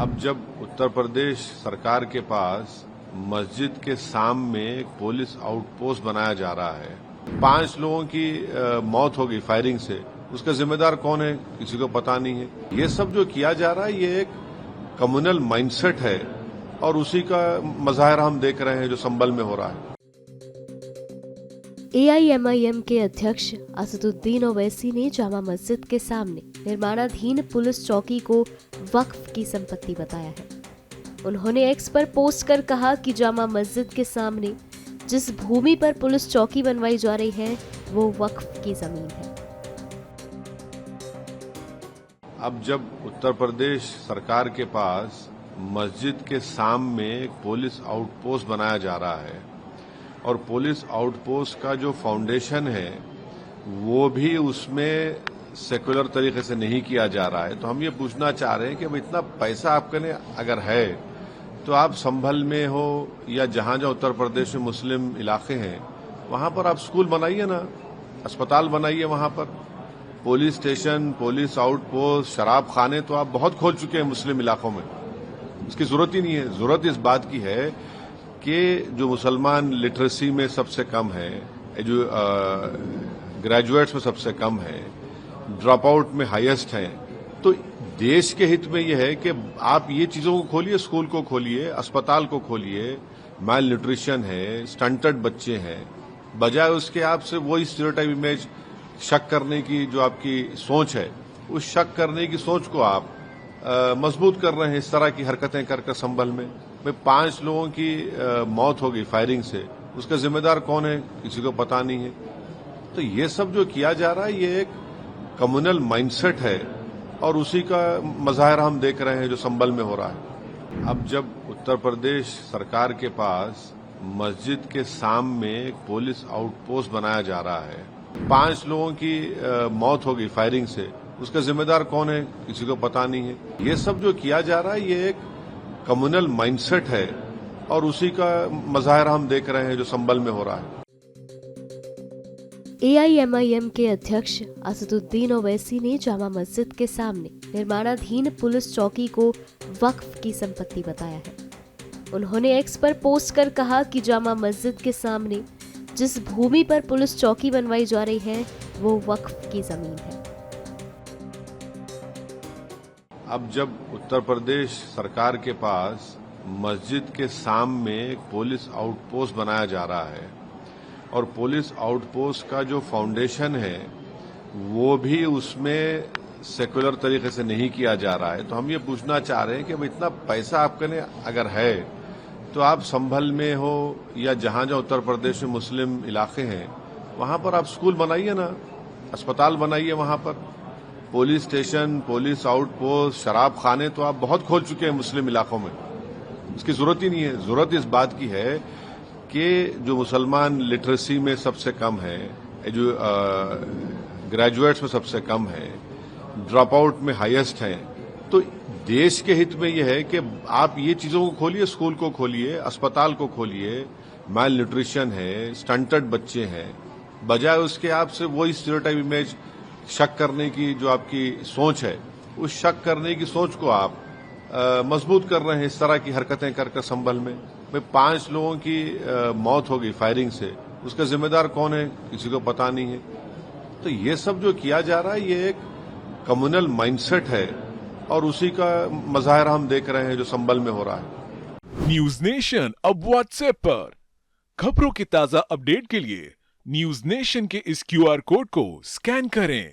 अब जब उत्तर प्रदेश सरकार के पास मस्जिद के सामने एक पुलिस आउटपोस्ट बनाया जा रहा है, 5 लोगों की मौत हो गई फायरिंग से, उसका जिम्मेदार कौन है किसी को पता नहीं है। ये सब जो किया जा रहा है ये एक कम्युनल माइंडसेट है और उसी का मजाहिरा हम देख रहे हैं जो संभल में हो रहा है। AIMIM के अध्यक्ष असदुद्दीन ओवैसी ने जामा मस्जिद के सामने निर्माणाधीन पुलिस चौकी को वक्फ की संपत्ति बताया है। उन्होंने एक्स पर पोस्ट कर कहा कि जामा मस्जिद के सामने जिस भूमि पर पुलिस चौकी बनवाई जा रही है वो वक्फ की जमीन है। अब जब उत्तर प्रदेश सरकार के पास मस्जिद के सामने एक पुलिस आउटपोस्ट बनाया जा रहा है और पुलिस आउटपोस्ट का जो फाउंडेशन है वो भी उसमें सेकुलर तरीके से नहीं किया जा रहा है, तो हम ये पूछना चाह रहे हैं कि अब इतना पैसा आपके अगर है तो आप संभल में हो या जहां जहां उत्तर प्रदेश में मुस्लिम इलाके हैं वहां पर आप स्कूल बनाइए ना, अस्पताल बनाइए, वहां पर पुलिस स्टेशन, पुलिस आउटपोस्ट, शराब खाने तो आप बहुत खोल चुके हैं मुस्लिम इलाकों में, इसकी जरूरत ही नहीं है। जरूरत इस बात की है कि जो मुसलमान लिटरेसी में सबसे कम है, जो ग्रेजुएट्स में सबसे कम है, ड्रॉप आउट में हाईएस्ट हैं, तो देश के हित में यह है कि आप ये चीजों को खोलिए, स्कूल को खोलिए, अस्पताल को खोलिए। माल न्यूट्रिशन है, स्टंटेड बच्चे हैं, बजाय उसके आपसे वही स्टीरियोटाइप इमेज शक करने की जो आपकी सोच है, उस शक करने की सोच को आप मजबूत कर रहे हैं इस तरह की हरकतें कर संभल में। 5 लोगों की मौत हो गई फायरिंग से, उसका जिम्मेदार कौन है किसी को पता नहीं है। तो ये सब जो किया जा रहा है ये एक कम्युनल माइंडसेट है और उसी का मजाहिरा हम देख रहे हैं जो संभल में हो रहा है। अब जब उत्तर प्रदेश सरकार के पास मस्जिद के सामने एक पुलिस आउटपोस्ट बनाया जा रहा है, 5 लोगों की मौत हो गई फायरिंग से, उसका जिम्मेदार कौन है किसी को पता नहीं है। ये सब जो किया जा रहा है ये एक कम्युनल माइंडसेट है और उसी का मजाहिरा हम देख रहे हैं जो संभल में हो रहा है। AIMIM के अध्यक्ष असदुद्दीन ओवैसी ने जामा मस्जिद के सामने निर्माणाधीन पुलिस चौकी को वक्फ की संपत्ति बताया है। उन्होंने एक्स पर पोस्ट कर कहा कि जामा मस्जिद के सामने जिस भूमि पर पुलिस चौकी बनवाई जा रही है वो वक्फ की जमीन है। अब जब उत्तर प्रदेश सरकार के पास मस्जिद के सामने एक पुलिस आउटपोस्ट बनाया जा रहा है और पुलिस आउटपोस्ट का जो फाउंडेशन है वो भी उसमें सेकुलर तरीके से नहीं किया जा रहा है, तो हम ये पूछना चाह रहे हैं कि अब इतना पैसा आपके अगर है तो आप संभल में हो या जहां जहां उत्तर प्रदेश में मुस्लिम इलाके हैं वहां पर आप स्कूल बनाइए ना, अस्पताल बनाइए, वहां पर पुलिस स्टेशन, पुलिस आउटपोस्ट, शराब खाने तो आप बहुत खोल चुके हैं मुस्लिम इलाकों में, इसकी जरूरत ही नहीं है। जरूरत इस बात की है कि जो मुसलमान लिटरेसी में सबसे कम है, जो ग्रेजुएट्स में सबसे कम है, ड्रॉप आउट में हाईएस्ट हैं, तो देश के हित में यह है कि आप ये चीजों को खोलिए, स्कूल को खोलिए, अस्पताल को खोलिए। माल न्यूट्रिशन है, स्टंटेड बच्चे हैं, बजाय उसके आपसे वही स्टीरियोटाइप इमेज शक करने की जो आपकी सोच है, उस शक करने की सोच को आप मजबूत कर रहे हैं इस तरह की हरकतें कर संभल में। 5 लोगों की मौत हो गई फायरिंग से, उसका जिम्मेदार कौन है किसी को पता नहीं है। तो ये सब जो किया जा रहा है ये एक कम्युनल माइंडसेट है और उसी का मजाहिरा हम देख रहे हैं जो संभल में हो रहा है। न्यूज नेशन अब व्हाट्सएप पर खबरों की ताजा अपडेट के लिए न्यूज नेशन के इस QR कोड को स्कैन करें।